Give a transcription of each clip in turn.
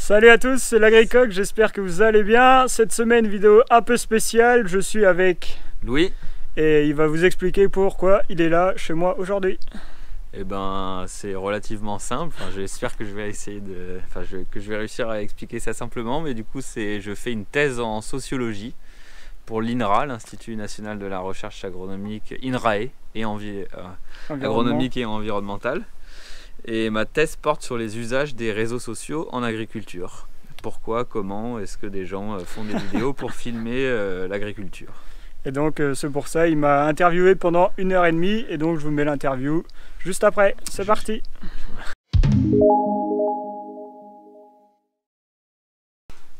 Salut à tous, c'est l'Agricoq, j'espère que vous allez bien. Cette semaine, vidéo un peu spéciale, je suis avec Louis et il va vous expliquer pourquoi il est là chez moi aujourd'hui. Eh ben, c'est relativement simple. J'espère que je vais que je vais réussir à expliquer ça simplement, mais du coup, je fais une thèse en sociologie pour l'INRA, l'Institut National de la Recherche Agronomique, INRAE, et agronomique et environnementale. Et ma thèse porte sur les usages des réseaux sociaux en agriculture. Pourquoi, comment est-ce que des gens font des vidéos pour filmer l'agriculture? Et donc c'est pour ça, il m'a interviewé pendant 1h30 et donc je vous mets l'interview juste après. C'est parti.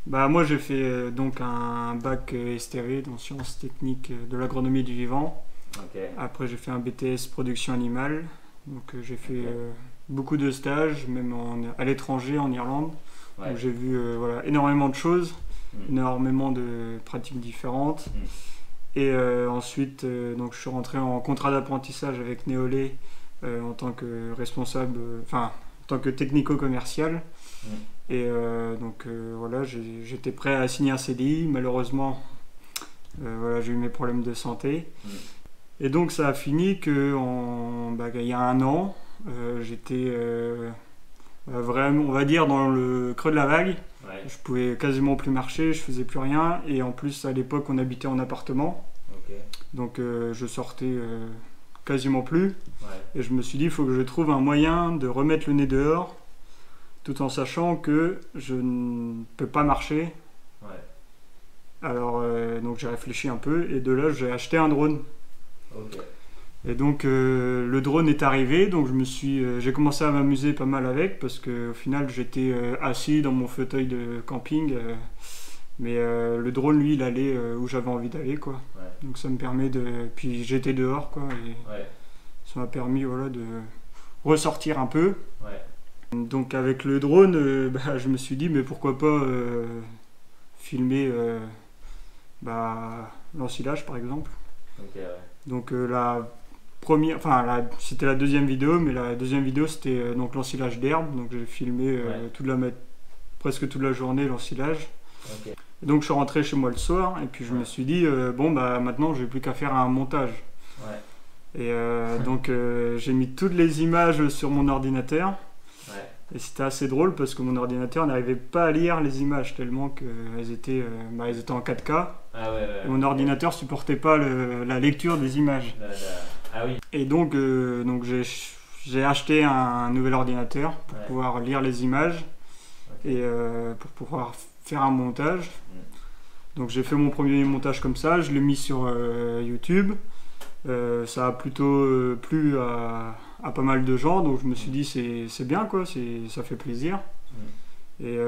Bah moi j'ai fait donc un bac STV dans sciences techniques de l'agronomie du vivant. Okay. Après j'ai fait un BTS production animale. Donc j'ai fait beaucoup de stages, même à l'étranger, en Irlande. Ouais. Donc j'ai vu voilà, énormément de choses, énormément de pratiques différentes. Et ensuite, donc je suis rentré en contrat d'apprentissage avec Néolé en tant que responsable, en tant que technico-commercial. Et donc voilà, j'étais prêt à signer un CDI. Malheureusement, voilà, j'ai eu mes problèmes de santé. Et donc ça a fini que il y a un an, j'étais vraiment, on va dire, dans le creux de la vague. Ouais. Je pouvais quasiment plus marcher, je faisais plus rien. Et en plus, à l'époque, on habitait en appartement. Okay. Donc je sortais quasiment plus. Ouais. Et je me suis dit, il faut que je trouve un moyen de remettre le nez dehors, tout en sachant que je ne peux pas marcher. Ouais. Alors donc j'ai réfléchi un peu et de là, j'ai acheté un drone. Okay. Et donc le drone est arrivé, donc j'ai commencé à m'amuser pas mal avec parce qu'au final j'étais assis dans mon fauteuil de camping, mais le drone lui il allait où j'avais envie d'aller quoi. Ouais. Donc ça me permet puis j'étais dehors quoi et ouais. Ça m'a permis voilà de ressortir un peu. Ouais. Donc avec le drone, je me suis dit mais pourquoi pas filmer l'ensilage par exemple. Okay, ouais. Donc c'était la deuxième vidéo, mais la deuxième vidéo c'était donc l'ensilage d'herbe. Donc j'ai filmé presque toute la journée l'ensilage. Okay. Et donc je suis rentré chez moi le soir et puis je me suis dit maintenant j'ai plus qu'à faire un montage. Ouais. Et donc j'ai mis toutes les images sur mon ordinateur. Ouais. Et c'était assez drôle parce que mon ordinateur n'arrivait pas à lire les images tellement qu'elles étaient en 4K. Ah ouais. Et mon ordinateur supportait pas la lecture des images. Ah oui. Et donc j'ai acheté un nouvel ordinateur pour pouvoir lire les images et pour pouvoir faire un montage. Donc j'ai fait mon premier montage comme ça, je l'ai mis sur YouTube. Ça a plutôt plu à pas mal de gens, donc je me suis dit c'est bien quoi, ça fait plaisir. Et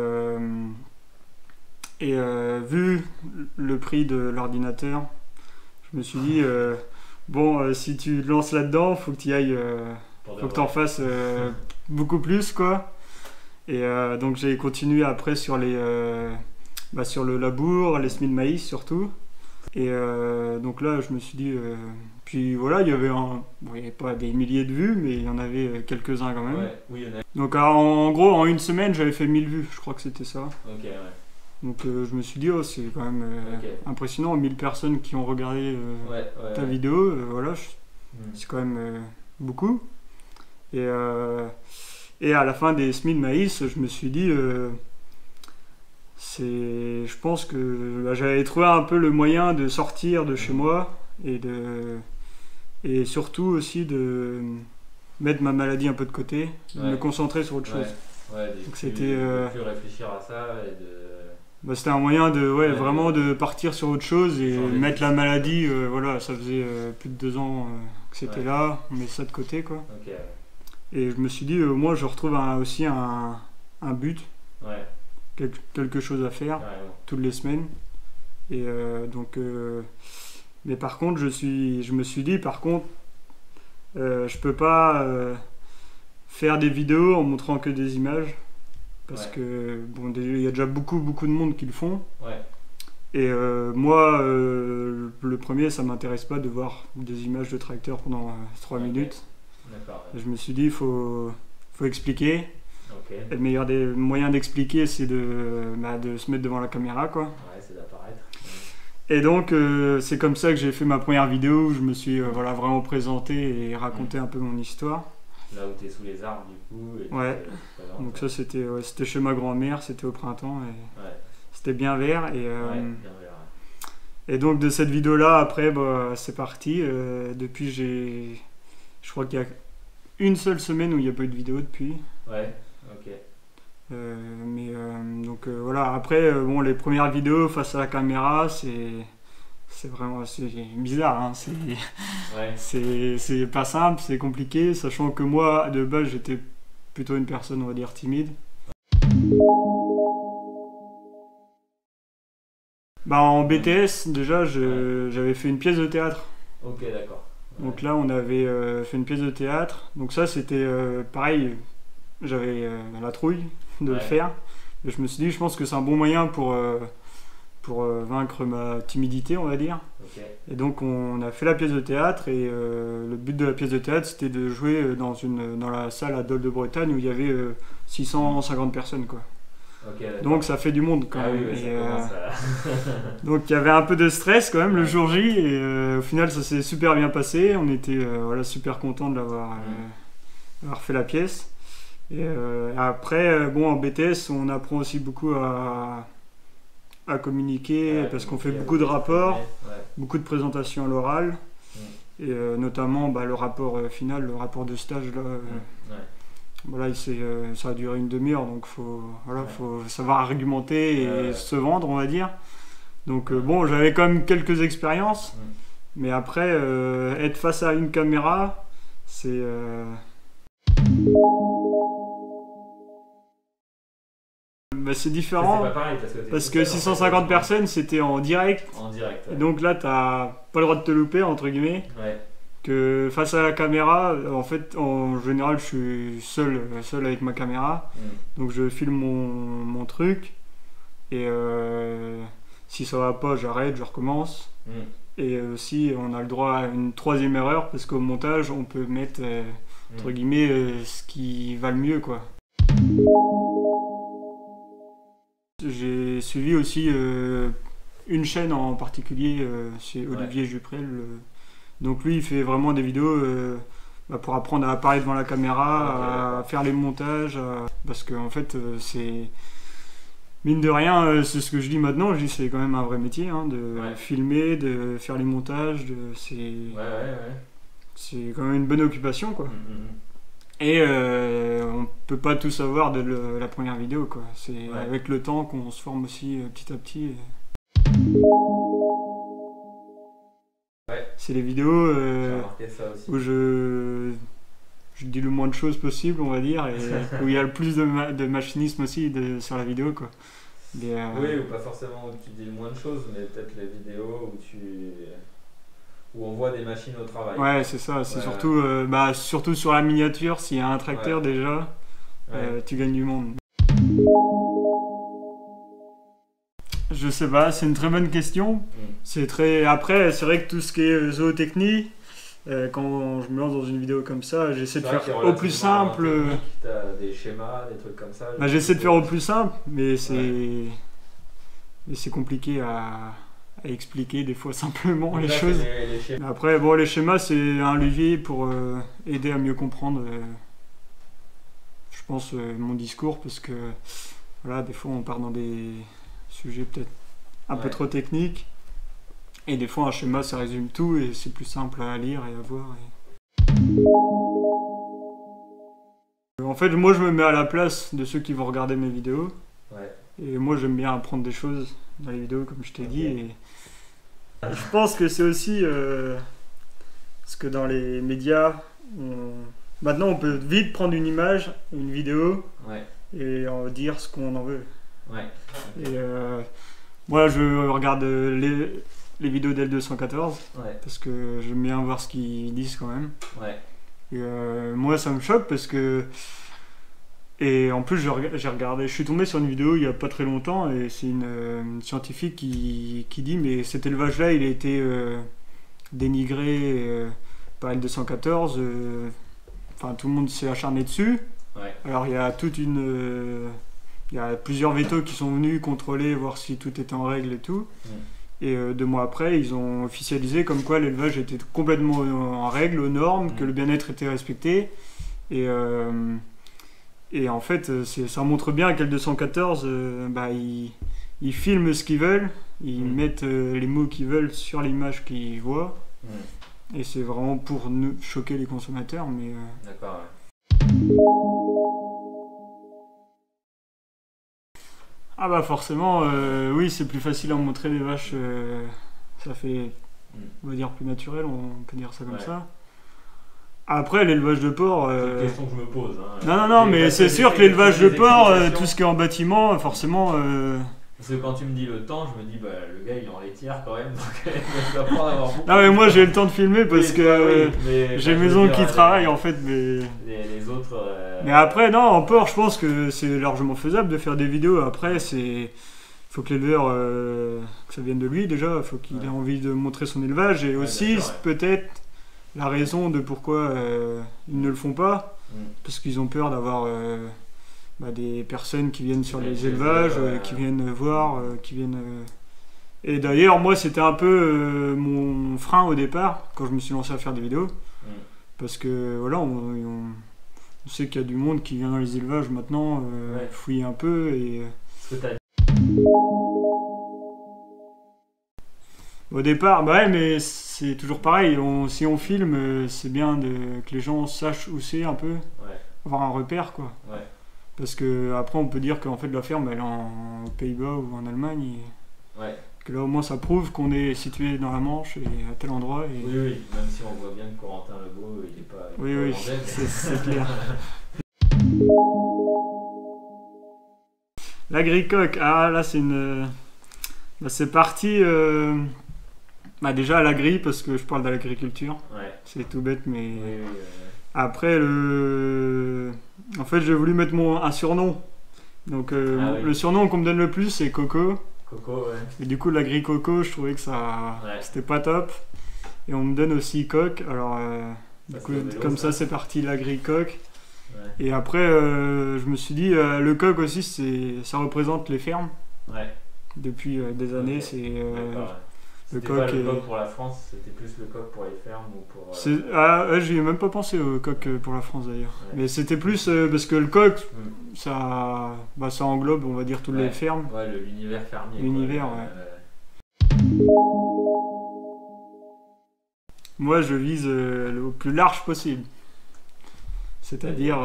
vu le prix de l'ordinateur, je me suis dit si tu te lances là-dedans, faut que tu y ailles, faut que tu en fasses beaucoup plus quoi. Et donc j'ai continué après sur sur le labour, les semis de maïs surtout. Et donc là je me suis dit puis voilà, il y avait pas des milliers de vues, mais il y en avait quelques-uns quand même. Ouais, oui, il y en a. Donc en gros, en une semaine, j'avais fait 1000 vues, je crois que c'était ça. Ok, ouais. Donc je me suis dit, c'est quand même impressionnant, 1000 personnes qui ont regardé ta vidéo, voilà, c'est quand même beaucoup. Et à la fin des semis de maïs, je me suis dit, je pense que j'avais trouvé un peu le moyen de sortir de chez moi et surtout aussi de mettre ma maladie un peu de côté, de me concentrer sur autre chose. Ouais, donc c'était plus réfléchir à ça et c'était un moyen de vraiment de partir sur autre chose et mettre la maladie, voilà, ça faisait plus de 2 ans que c'était là, on met ça de côté quoi. Okay. Et je me suis dit moi je retrouve aussi un but, quelque chose à faire toutes les semaines. Et mais par contre, je me suis dit, par contre, je peux pas faire des vidéos en montrant que des images, parce que il y a déjà beaucoup de monde qui le font. Ouais. Et moi, le premier, ça m'intéresse pas de voir des images de tracteurs pendant 3 minutes. D'accord. Je me suis dit, il faut expliquer. Ok. Et le meilleur des moyens d'expliquer, c'est de se mettre devant la caméra, quoi. Ouais, c'est d'apparaître. Et donc, c'est comme ça que j'ai fait ma première vidéo où je me suis voilà, vraiment présenté et raconté un peu mon histoire. Là où tu es sous les arbres, du coup. Et Ouais. Donc ça, c'était chez ma grand-mère, c'était au printemps. Et c'était bien vert. Et, bien vert. et donc, de cette vidéo-là, après, c'est parti. Depuis, je crois qu'il y a une seule semaine où il n'y a pas eu de vidéo depuis. Ouais, ok. Donc voilà, après, bon, les premières vidéos face à la caméra, c'est vraiment bizarre, hein. C'est pas simple, c'est compliqué, sachant que moi, de base, j'étais plutôt une personne, on va dire, timide. En BTS, déjà, j'avais fait une pièce de théâtre. Ok, d'accord. Ouais. Donc là, on avait fait une pièce de théâtre. Donc ça, c'était pareil, j'avais la trouille de le faire. Et je me suis dit, je pense que c'est un bon moyen pour vaincre ma timidité, on va dire. Okay. Et donc on a fait la pièce de théâtre et le but de la pièce de théâtre, c'était de jouer dans la salle à Dole de Bretagne où il y avait 650 personnes, quoi. Okay, donc ça fait du monde quand même. Oui, donc il y avait un peu de stress quand même le jour J et au final ça s'est super bien passé. On était super contents de l'avoir fait la pièce. Et après, en BTS, on apprend aussi beaucoup à communiquer parce qu'on fait beaucoup de rapports, beaucoup de présentations à l'oral et notamment le rapport final, le rapport de stage là. Ça a duré une demi-heure, donc faut savoir argumenter et se vendre, on va dire. Donc j'avais quand même quelques expériences, mais après être face à une caméra, c'est c'est différent. C'est pas pareil parce que 650 personnes, c'était en direct. En direct. Et donc là, t'as pas le droit de te louper, entre guillemets. Ouais. Que face à la caméra, en fait, en général, je suis seul avec ma caméra. Donc je filme mon truc. Et si ça va pas, j'arrête, je recommence. Et aussi, on a le droit à une troisième erreur parce qu'au montage, on peut mettre, entre guillemets, ce qui va le mieux, quoi. J'ai suivi aussi une chaîne en particulier, c'est Olivier Juprel. Donc lui, il fait vraiment des vidéos pour apprendre à parler devant la caméra, à faire les montages. Parce qu'en fait, c'est... Mine de rien, c'est ce que je dis maintenant, je dis c'est quand même un vrai métier, hein, de filmer, de faire les montages. C'est quand même une bonne occupation, quoi. Et on peut pas tout savoir de la première vidéo, quoi. C'est avec le temps qu'on se forme aussi petit à petit. C'est les vidéos où je dis le moins de choses possible, on va dire, et où il y a le plus de machinisme aussi sur la vidéo, quoi. Oui, ou pas forcément où tu dis le moins de choses, mais peut-être les vidéos où on voit des machines au travail. Ouais, c'est ça. C'est surtout sur la miniature, s'il y a un tracteur déjà, tu gagnes du monde. Je sais pas, c'est une très bonne question. Après, c'est vrai que tout ce qui est zootechnie, quand je me lance dans une vidéo comme ça, j'essaie de faire au plus simple. Tu as des schémas, des trucs comme ça. J'essaie de faire au plus simple, mais c'est compliqué à expliquer des fois simplement les choses. Mais après, les schémas, c'est un levier pour aider à mieux comprendre, je pense, mon discours, parce que des fois on part dans des sujets peut-être un peu trop techniques, et des fois un schéma ça résume tout et c'est plus simple à lire et à voir. En fait, moi je me mets à la place de ceux qui vont regarder mes vidéos, et moi j'aime bien apprendre des choses dans les vidéos, comme je t'ai dit, et je pense que c'est aussi parce que dans les médias, maintenant on peut vite prendre une image, une vidéo, et en dire ce qu'on en veut. Et moi je regarde les vidéos d'L214 parce que j'aime bien voir ce qu'ils disent quand même. Et moi ça me choque parce que... Et en plus je suis tombé sur une vidéo il n'y a pas très longtemps et c'est une scientifique qui dit mais cet élevage là il a été dénigré par L214, tout le monde s'est acharné dessus Ouais. Alors il y a il y a plusieurs vétos qui sont venus contrôler, voir si tout était en règle et tout. Et 2 mois après, ils ont officialisé comme quoi l'élevage était complètement en règle, aux normes, que le bien-être était respecté. Et en fait, ça montre bien qu'L 214, ils filment ce qu'ils veulent, ils mettent les mots qu'ils veulent sur l'image qu'ils voient. Et c'est vraiment pour choquer les consommateurs. Mais, D'accord, ouais. Ah bah forcément, oui, c'est plus facile à montrer les vaches. Ça fait, on va dire, plus naturel, on peut dire ça comme ça. Après, l'élevage de porc... C'est une question que je me pose. Non, mais c'est sûr que l'élevage de porc, tout ce qui est en bâtiment, forcément... Parce que quand tu me dis le temps, je me dis, le gars il est en laitière quand même, donc il doit pas avoir beaucoup. Non mais moi j'ai le temps de filmer parce que j'ai mes oncles qui travaillent en fait, mais... Les autres... Mais après, non, en porc, je pense que c'est largement faisable de faire des vidéos. Après, faut que l'éleveur, que ça vienne de lui déjà, faut qu'il ait envie de montrer son élevage, et aussi peut-être la raison de pourquoi ils ne le font pas, parce qu'ils ont peur d'avoir des personnes qui viennent sur les élevages, qui viennent voir, qui viennent... Et d'ailleurs, moi, c'était un peu mon frein au départ, quand je me suis lancé à faire des vidéos, parce que voilà, on sait qu'il y a du monde qui vient dans les élevages maintenant, fouiller un peu, et... Au départ, mais c'est toujours pareil, si on filme, c'est bien que les gens sachent où c'est un peu, avoir un repère, quoi. Parce que après on peut dire qu'en fait la ferme elle est aux Pays-Bas ou en Allemagne, que là au moins ça prouve qu'on est situé dans la Manche et à tel endroit. Et... Oui, même si on voit bien que Corentin Lebeau il est pas... Oui, c'est clair. L'agricoque, là c'est une... c'est parti... déjà à l'agri, parce que je parle de l'agriculture, c'est tout bête, mais... Après, en fait, j'ai voulu mettre un surnom. Donc, le surnom qu'on me donne le plus, c'est Coco. Coco, Et du coup, l'agri-coco, je trouvais que c'était pas top. Et on me donne aussi Coq. Alors, du coup, comme ça, c'est parti l'agri-coq. Et après, je me suis dit, le coq aussi, ça représente les fermes. Depuis des années, c'est... Le coq pour la France, c'était plus le coq pour les fermes ou pour... j'y ai même pas pensé au coq pour la France d'ailleurs. Mais c'était plus parce que le coq, ça englobe, on va dire, toutes les fermes. L'univers fermier. L'univers, Moi, je vise le plus large possible. C'est-à-dire,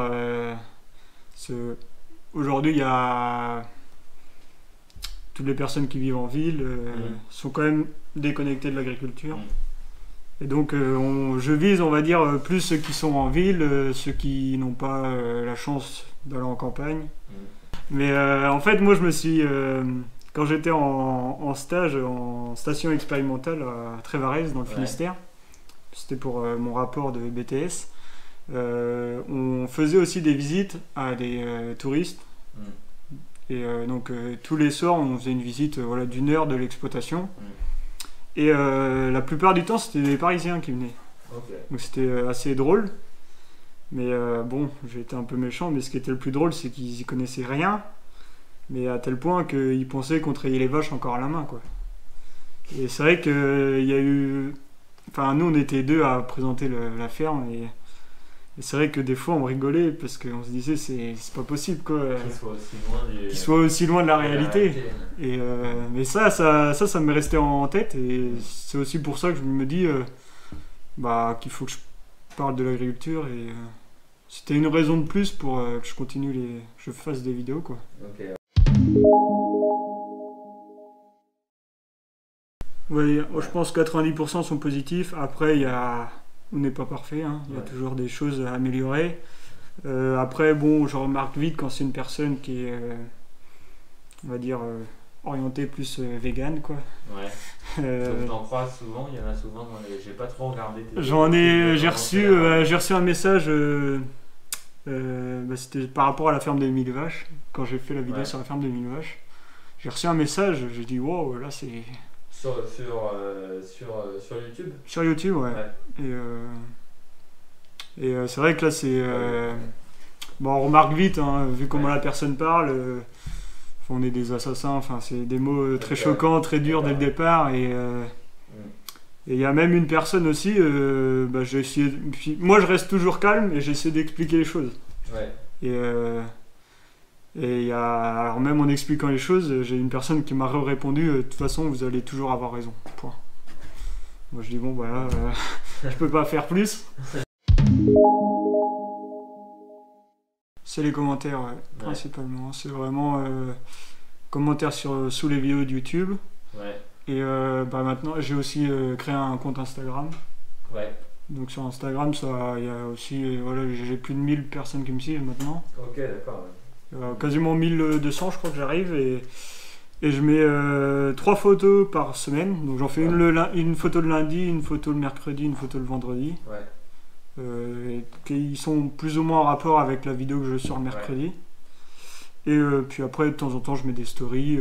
aujourd'hui, il y a... Toutes les personnes qui vivent en ville sont quand même déconnectées de l'agriculture. Et donc je vise, on va dire, plus ceux qui sont en ville, ceux qui n'ont pas la chance d'aller en campagne. Mais en fait, moi je me suis... quand j'étais en stage, en station expérimentale à Trévarez, dans le Finistère, c'était pour mon rapport de BTS, on faisait aussi des visites à des touristes. Et donc tous les soirs on faisait une visite d'1 heure de l'exploitation. Et la plupart du temps c'était des Parisiens qui venaient. Donc c'était assez drôle. Mais bon, j'ai été un peu méchant, mais ce qui était le plus drôle c'est qu'ils y connaissaient rien. Mais à tel point qu'ils pensaient qu'on trayait les vaches encore à la main, quoi. Et c'est vrai qu'il y a eu... Enfin nous on était 2 à présenter la ferme, et c'est vrai que des fois on rigolait parce qu'on se disait c'est pas possible, quoi, qu'il soit aussi loin de la réalité. Et mais ça m'est resté en tête, et c'est aussi pour ça que je me dis qu'il faut que je parle de l'agriculture, et c'était une raison de plus pour que je continue je fasse des vidéos, quoi. Je pense que 90% sont positifs. Après on n'est pas parfait, il y a toujours des choses à améliorer. Après, je remarque vite quand c'est une personne qui est, on va dire, orientée plus vegan, quoi. T'en croises souvent, il y en a souvent dans les... J'ai pas trop regardé tes... J'ai reçu un message, c'était par rapport à la ferme des 1000 vaches, quand j'ai fait la vidéo sur la ferme des 1000 vaches. J'ai reçu un message, j'ai dit wow, là c'est... Sur YouTube. Sur YouTube, Et c'est vrai que là, Bon, on remarque vite, hein, vu comment la personne parle, on est des assassins, enfin c'est des mots très choquants, très durs dès le départ. Et il y a même une personne aussi, j'ai essayé, moi je reste toujours calme et j'essaie d'expliquer les choses. Ouais. Et il y a, alors même en expliquant les choses, j'ai une personne qui m'a répondu de toute façon vous allez toujours avoir raison. Point. Moi je dis bon voilà, je peux pas faire plus. C'est les commentaires, ouais, principalement. C'est vraiment commentaires sous les vidéos de YouTube. Ouais. Et maintenant j'ai aussi créé un compte Instagram. Ouais. Donc sur Instagram, il y a aussi, voilà, j'ai plus de 1000 personnes qui me suivent maintenant. Ok, d'accord. Quasiment 1200 je crois que j'arrive et je mets 3 photos par semaine. Donc j'en fais une photo le lundi, une photo le mercredi, une photo le vendredi. Ouais. Qui sont plus ou moins en rapport avec la vidéo que je sors le mercredi. Ouais. Et puis après de temps en temps je mets des stories.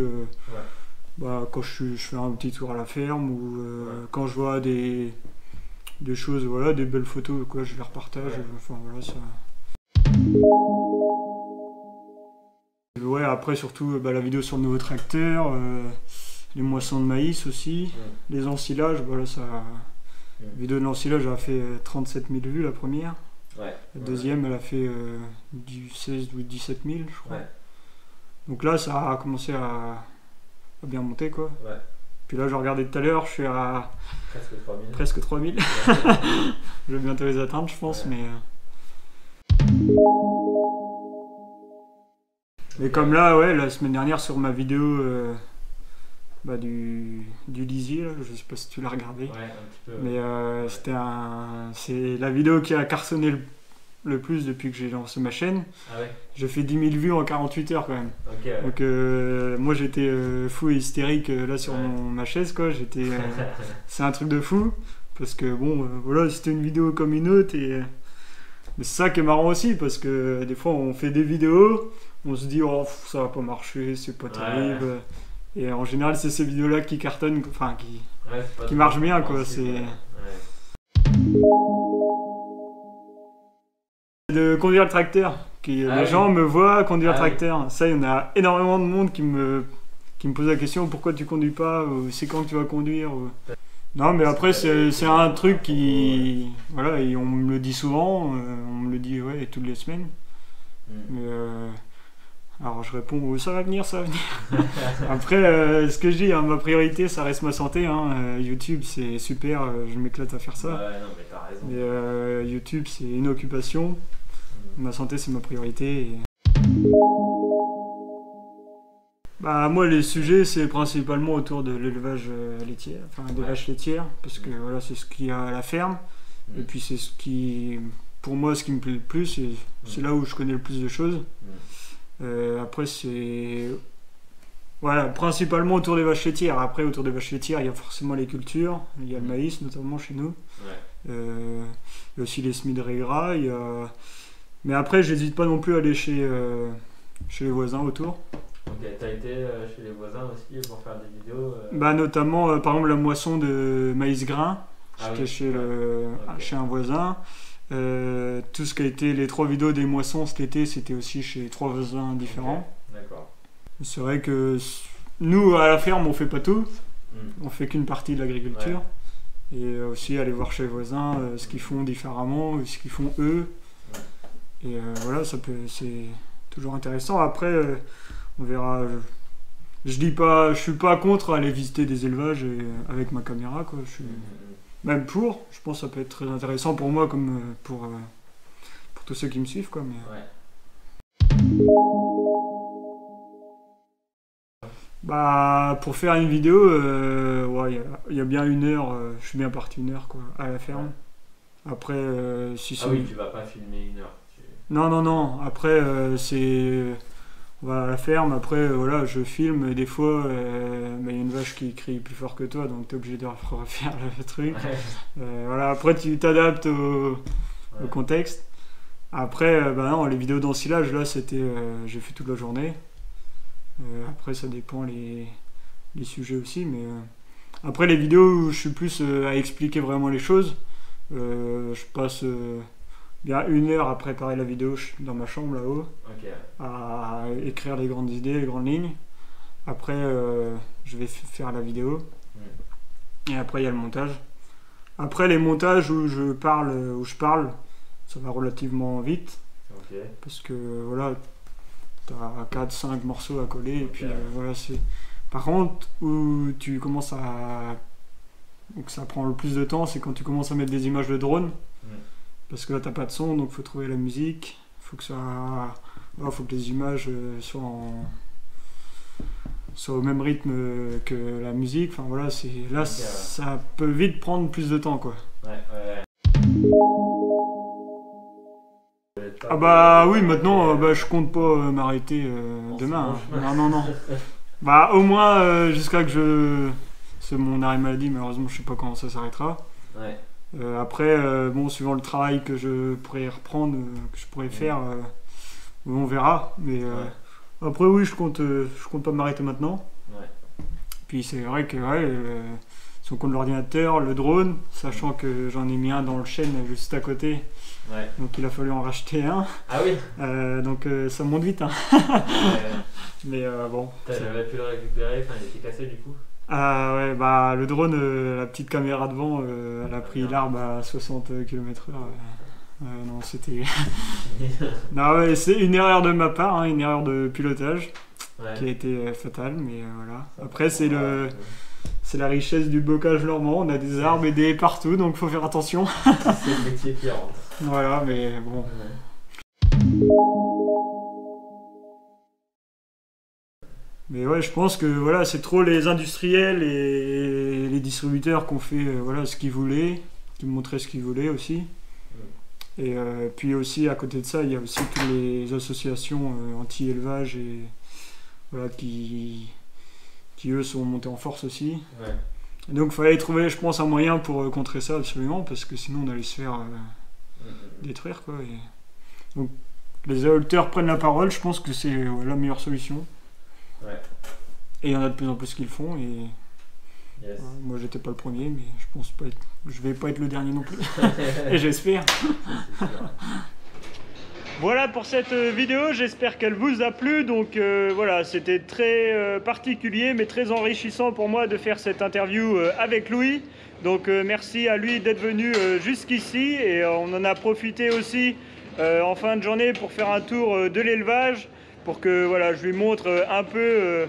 Quand je fais un petit tour à la ferme ou quand je vois des choses, voilà, des belles photos, quoi, je les repartage. Enfin voilà ça. Ouais, après surtout la vidéo sur le nouveau tracteur, les moissons de maïs aussi, les ensilages, voilà ça. La vidéo de l'ensilage a fait 37 000 vues la première. Ouais. La deuxième elle a fait du 16 ou 17 000 je crois. Ouais. Donc là ça a commencé à bien monter quoi. Ouais. Puis là je regardais tout à l'heure, je suis à presque 3 000. Ouais. Je vais bientôt les atteindre je pense, mais... Mais comme là, ouais, la semaine dernière sur ma vidéo du lisier, là, je sais pas si tu l'as regardé. Ouais, un petit peu. Mais c'est la vidéo qui a cartonné le plus depuis que j'ai lancé ma chaîne. Ah ouais. J'ai fait 10 000 vues en 48 heures quand même. Okay, ouais. Donc moi j'étais fou et hystérique là sur ma chaise quoi. C'est un truc de fou parce que bon voilà, c'était une vidéo comme une autre mais c'est ça qui est marrant aussi parce que des fois on fait des vidéos, on se dit oh ça va pas marcher, c'est pas terrible. Ouais. Et en général c'est ces vidéos là qui cartonnent, enfin qui marchent bien quoi. C'est de conduire le tracteur. Les gens me voient conduire le tracteur. Ça, il y en a énormément de monde qui me pose la question pourquoi tu conduis pas, ou c'est quand que tu vas conduire. Non, mais après, c'est un truc qui. Voilà, et on me le dit souvent, on me le dit toutes les semaines. Mais, alors je réponds ça va venir, ça va venir. Après, ce que je dis, hein, ma priorité, ça reste ma santé. Hein. YouTube, c'est super, je m'éclate à faire ça. Non, mais t'as raison. Mais YouTube, c'est une occupation. Ma santé, c'est ma priorité. Moi, les sujets, c'est principalement autour de l'élevage laitier, enfin des vaches laitières, parce que voilà, c'est ce qu'il y a à la ferme. Et puis c'est ce qui, pour moi, ce qui me plaît le plus, c'est là où je connais le plus de choses. Après, c'est voilà, principalement autour des vaches laitières. Après, autour des vaches laitières, il y a forcément les cultures, il y a le maïs notamment chez nous. Il y a aussi les semis de riz gras. Mais après, j'hésite pas non plus à aller chez les voisins autour. Ok, t'as été chez les voisins aussi pour faire des vidéos notamment, par exemple, la moisson de maïs grain. J'étais chez un voisin. Tout ce qui a été les 3 vidéos des moissons cet été, c'était aussi chez 3 voisins différents. Okay. D'accord. C'est vrai que nous, à la ferme, on fait pas tout. On fait qu'une partie de l'agriculture. Ouais. Et aussi aller voir chez les voisins ce qu'ils font différemment, ce qu'ils font eux. Et voilà, c'est toujours intéressant. Après, on verra. Je suis pas contre aller visiter des élevages avec ma caméra, quoi. Je suis même pour. Je pense que ça peut être très intéressant pour moi comme pour tous ceux qui me suivent, quoi. Mais... pour faire une vidéo, il y a bien 1 heure. Je suis bien parti 1 heure, quoi, à la ferme. Après, si c'est. Ah oui, tu vas pas filmer 1 heure. Non. Après, on va à la ferme. Après, voilà, je filme. Et des fois, il y a une vache qui crie plus fort que toi, donc tu es obligé de refaire le truc. Voilà, après, tu t'adaptes au contexte. Après, non, les vidéos d'ensilage, là, c'était. J'ai fait toute la journée. Après, ça dépend les sujets aussi. Mais après, les vidéos où je suis plus à expliquer vraiment les choses, je passe. bien 1 heure à préparer la vidéo dans ma chambre là-haut, Ok. à écrire les grandes idées, les grandes lignes. Après, je vais faire la vidéo. Et après, il y a le montage. Après, les montages où je parle, ça va relativement vite. Ok. Parce que voilà, tu as 4-5 morceaux à coller. Et puis voilà, c'est. Par contre, où tu commences à. Où ça prend le plus de temps, c'est quand tu commences à mettre des images de drone. Parce que là, t'as pas de son, donc faut trouver la musique. Faut que les images soient au même rythme que la musique. Enfin voilà, ça peut vite prendre plus de temps, quoi. Ouais. Ah bah oui, maintenant, je compte pas m'arrêter demain. Non. Bah au moins jusqu'à que c'est mon arrêt maladie, malheureusement je sais pas quand ça s'arrêtera. Ouais. Après, bon, suivant le travail que je pourrais reprendre, que je pourrais faire, on verra. Mais après oui, je compte pas m'arrêter maintenant. Ouais. Puis c'est vrai que si on compte l'ordinateur, le drone, sachant que j'en ai mis un dans le chêne juste à côté. Ouais. Donc il a fallu en racheter un. Ah oui. Donc ça monte vite. Hein. Mais bon. J'avais pu le récupérer, enfin il était cassé du coup. Ah ouais, bah le drone, la petite caméra devant, elle a pris l'arbre à 60 km/h. Non, c'était. Non, ouais, c'est une erreur de ma part, hein, une erreur de pilotage qui a été fatale, mais voilà. Après, c'est la richesse du bocage normand, on a des arbres et des haies partout, donc faut faire attention. C'est le métier qui rentre. Voilà, mais bon. Mais ouais, je pense que voilà, c'est trop les industriels et les distributeurs qui ont fait ce qu'ils voulaient, qui montraient ce qu'ils voulaient aussi. Et puis aussi, à côté de ça, il y a aussi toutes les associations anti-élevage et voilà, qui eux sont montés en force aussi. Ouais. Et donc il fallait trouver, je pense, un moyen pour contrer ça absolument, parce que sinon on allait se faire détruire, quoi. Et donc les agriculteurs prennent la parole, je pense que c'est la meilleure solution. Ouais. Et il y en a de plus en plus qui le font. Et moi j'étais pas le premier, mais je vais pas être le dernier non plus. Et j'espère. Voilà pour cette vidéo, j'espère qu'elle vous a plu. Donc voilà, c'était très particulier mais très enrichissant pour moi de faire cette interview avec Louis. Donc merci à lui d'être venu jusqu'ici, et on en a profité aussi en fin de journée pour faire un tour de l'élevage, pour que voilà, je lui montre un peu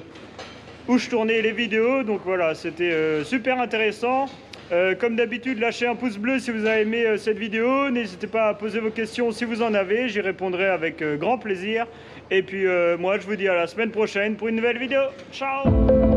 où je tournais les vidéos. Donc voilà, c'était super intéressant. Comme d'habitude, lâchez un pouce bleu si vous avez aimé cette vidéo. N'hésitez pas à poser vos questions si vous en avez. J'y répondrai avec grand plaisir. Et puis moi, je vous dis à la semaine prochaine pour une nouvelle vidéo. Ciao!